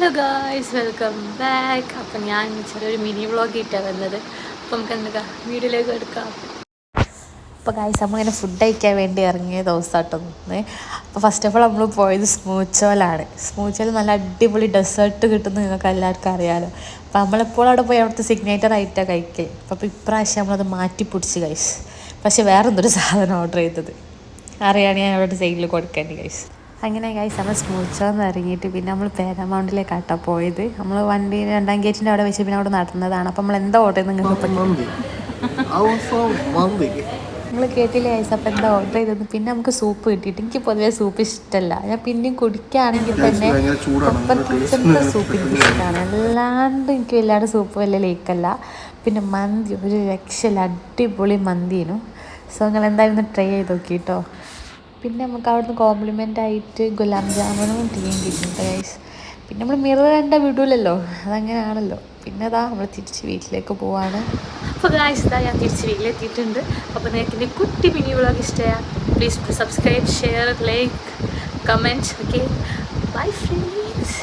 Hello guys, welcome back. അപ്പം ഞാൻ ചെറിയൊരു മിനി വ്ളോഗ് ഇട്ടാണ് വന്നത്. അപ്പം നമുക്ക് എന്തൊക്കെ വീഡിയോയിലേക്ക് എടുക്കാം. അപ്പോൾ ഗായ്സ്, നമ്മളിങ്ങനെ ഫുഡ് കഴിക്കാൻ വേണ്ടി ഇറങ്ങിയ ദിവസമാട്ടോ നിന്ന്. അപ്പോൾ ഫസ്റ്റ് ഓഫ് ഓൾ നമ്മൾ പോയത് സ്മൂച്ചോലാണ്. സ്മൂച്ചോയിൽ നല്ല അടിപൊളി ഡെസേർട്ട് കിട്ടുന്ന നിങ്ങൾക്ക് എല്ലാവർക്കും അറിയാമല്ലോ. അപ്പോൾ നമ്മളെപ്പോഴും അവിടെ പോയി അവിടുത്തെ സിഗ്നേച്ചർ ആയിട്ടാണ് കഴിക്കുക. അപ്പോൾ ഇപ്രാവശ്യം നമ്മളത് മാറ്റിപ്പിടിച്ച് ഗൈസ്. പക്ഷേ വേറെന്തൊരു സാധനം ഓർഡർ ചെയ്തത് അറിയാണ് ഞാൻ അവിടെ സൈഡിൽ കൊടുക്കേണ്ടി ഗൈസ്. അങ്ങനെ ഗൈസ് നമ്മൾ സ്മൂച്ചോന്ന് ഇറങ്ങിയിട്ട് പിന്നെ നമ്മൾ പേരാമൗണ്ടിലേക്കാട്ടോ പോയത്. നമ്മൾ വണ്ടി 2ാം ഗേറ്റിൻ്റെ അവിടെ വെച്ച് പിന്നെ അവിടെ നടന്നതാണ്. അപ്പോൾ നമ്മൾ എന്താ ഓർഡർ ചെയ്തത് നിങ്ങൾക്ക് നിങ്ങൾ കേട്ടില്ലേ ഗൈസ്? അപ്പോൾ എന്താ ഓർഡർ ചെയ്തത്? പിന്നെ നമുക്ക് സൂപ്പ് കിട്ടിയിട്ട്, എനിക്ക് പൊതുവേ സൂപ്പ് ഇഷ്ടമല്ല. ഞാൻ പിന്നെയും കുടിക്കുകയാണെങ്കിൽ തന്നെ കൊപ്പർ സൂപ്പ് എനിക്ക് ഇഷ്ടമാണ്. അല്ലാണ്ട് എനിക്ക് വല്ലാണ്ട് സൂപ്പ് വലിയ ലേക്കല്ല. പിന്നെ മന്തി ഒരു രക്ഷയില്ല, അടിപൊളി മന്തിനും. സോ നിങ്ങൾ എന്തായാലും ട്രൈ ചെയ്ത് നോക്കിട്ടോ. പിന്നെ നമുക്ക് അവിടുന്ന് കോംപ്ലിമെൻ്റ് ആയിട്ട് ഗുലാബ് ജാമുനും ടീയും കിട്ടുന്നുണ്ട് ഗൈസ്. പിന്നെ നമ്മൾ മിറർ കണ്ട വിടൂലല്ലോ, അതങ്ങനെയാണല്ലോ. പിന്നെ അതാ നമ്മൾ തിരിച്ച് വീട്ടിലേക്ക് പോവാണ്. അപ്പോൾ ഗൈസ്, ഇതാ ഞാൻ തിരിച്ച് വീട്ടിലെത്തിയിട്ടുണ്ട്. അപ്പോൾ നിങ്ങൾക്ക് എൻ്റെ കുട്ടി മിനി വ്ളോഗ് ഇഷ്ടമാണ്, please subscribe, share, like, comment. Okay, bye friends.